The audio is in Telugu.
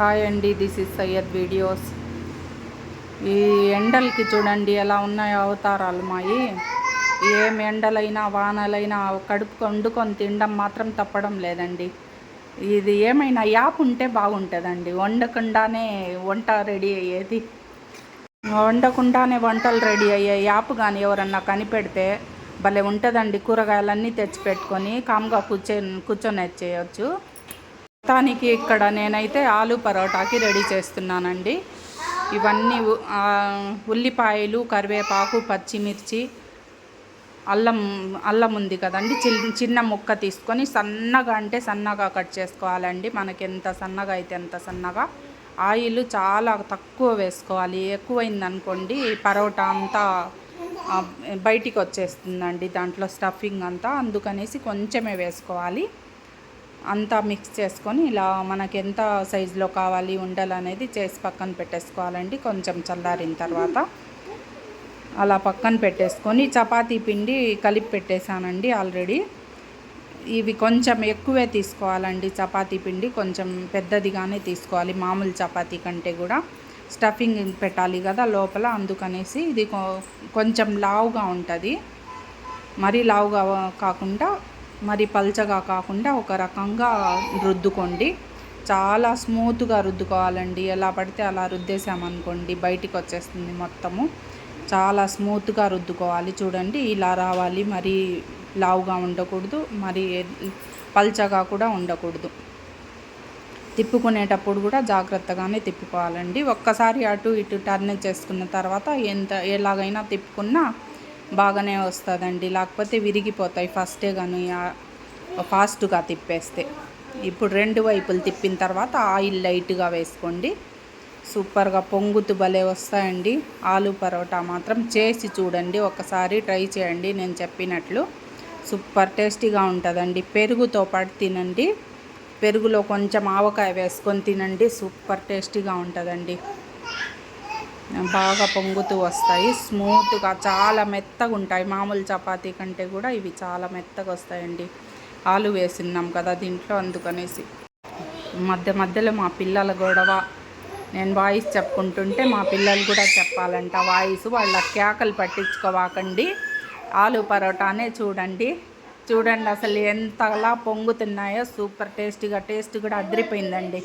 హాయ్ అండి, దిస్ ఇస్ సయ్యద్ వీడియోస్. ఈ ఎండలకి చూడండి ఎలా ఉన్నాయో అవతారాలు మాయి. ఏం ఎండలైనా వానలైనా కడుపు వండుకొని తినడం మాత్రం తప్పడం లేదండి. ఇది ఏమైనా యాప్ ఉంటే బాగుంటుందండి. వండకుండానే వంటలు రెడీ అయ్యే యాప్ కానీ ఎవరన్నా కనిపెడితే భలే ఉంటుందండి. కూరగాయలన్నీ తెచ్చి పెట్టుకొని కామ్గా కూర్చొని చేయొచ్చు. మొత్తానికి ఇక్కడ నేనైతే ఆలు పరోటాకి రెడీ చేస్తున్నానండి. ఇవన్నీ ఉల్లిపాయలు, కరివేపాకు, పచ్చిమిర్చి, అల్లం ఉంది కదండి, చిన్న ముక్క తీసుకొని సన్నగా అంటే సన్నగా కట్ చేసుకోవాలండి. మనకి ఎంత సన్నగా అయితే అంత సన్నగా. ఆయిల్ చాలా తక్కువ వేసుకోవాలి. ఎక్కువైందనుకోండి పరోటా అంతా బయటికి వచ్చేస్తుందండి, దాంట్లో స్టఫింగ్ అంతా. అందుకనేసి కొంచెమే వేసుకోవాలి. అంతా మిక్స్ చేసుకొని ఇలా మనకి ఎంత సైజులో కావాలి ఉండలు అనేది చేసి పక్కన పెట్టేసుకోవాలండి. కొంచెం చల్లారిన తర్వాత అలా పక్కన పెట్టేసుకొని చపాతీ పిండి కలిపి పెట్టేశానండి ఆల్రెడీ. ఇవి కొంచెం ఎక్కువే తీసుకోవాలండి. చపాతీ పిండి కొంచెం పెద్దదిగానే తీసుకోవాలి, మామూలు చపాతీ కంటే కూడా. స్టఫింగ్ పెట్టాలి కదా లోపల, అందుకనేసి ఇది కొంచెం లావుగా ఉంటుంది. మరీ లావుగా కాకుండా మరి పల్చగా కాకుండా ఒక రకంగా రుద్దుకోండి. చాలా స్మూత్గా రుద్దుకోవాలండి. ఎలా పడితే అలా రుద్దేశామనుకోండి బయటికి వచ్చేస్తుంది మొత్తము. చాలా స్మూత్గా రుద్దుకోవాలి. చూడండి ఇలా రావాలి. మరీ లావుగా ఉండకూడదు, మరి పల్చగా కూడా ఉండకూడదు. తిప్పుకునేటప్పుడు కూడా జాగ్రత్తగానే తిప్పుకోవాలండి. ఒక్కసారి అటు ఇటు టర్న్ చేసుకున్న తర్వాత ఎలాగైనా తిప్పుకున్నా బాగానే వస్తుందండి. లేకపోతే విరిగిపోతాయి ఫాస్ట్గా తిప్పేస్తే. ఇప్పుడు రెండు వైపులు తిప్పిన తర్వాత ఆయిల్ లైట్గా వేసుకోండి. సూపర్గా పొంగుతూ భలే వస్తాయండి ఆలు పరోటా. మాత్రం చేసి చూడండి, ఒకసారి ట్రై చేయండి నేను చెప్పినట్లు. సూపర్ టేస్టీగా ఉంటుందండి. పెరుగుతో పాటు తినండి. పెరుగులో కొంచెం ఆవకాయ వేసుకొని తినండి. సూపర్ టేస్టీగా ఉంటుందండి. బాగా పొంగుతూ వస్తాయి, స్మూత్గా చాలా మెత్తగా ఉంటాయి. మామూలు చపాతీ కంటే కూడా ఇవి చాలా మెత్తగా వస్తాయండి. ఆలు వేసిన్నాం కదా దీంట్లో, అందుకనేసి. మధ్యలో మా పిల్లల గొడవ. నేను వాయిస్ చెప్పుకుంటుంటే మా పిల్లలు కూడా చెప్పాలంట వాయిస్. వాళ్ళ కేకలు పట్టించుకోవాకండి. ఆలు పరోటానే చూడండి అసలు ఎంతలా పొంగుతున్నాయో. సూపర్ టేస్ట్ కూడా అదిరిపోయిందండి.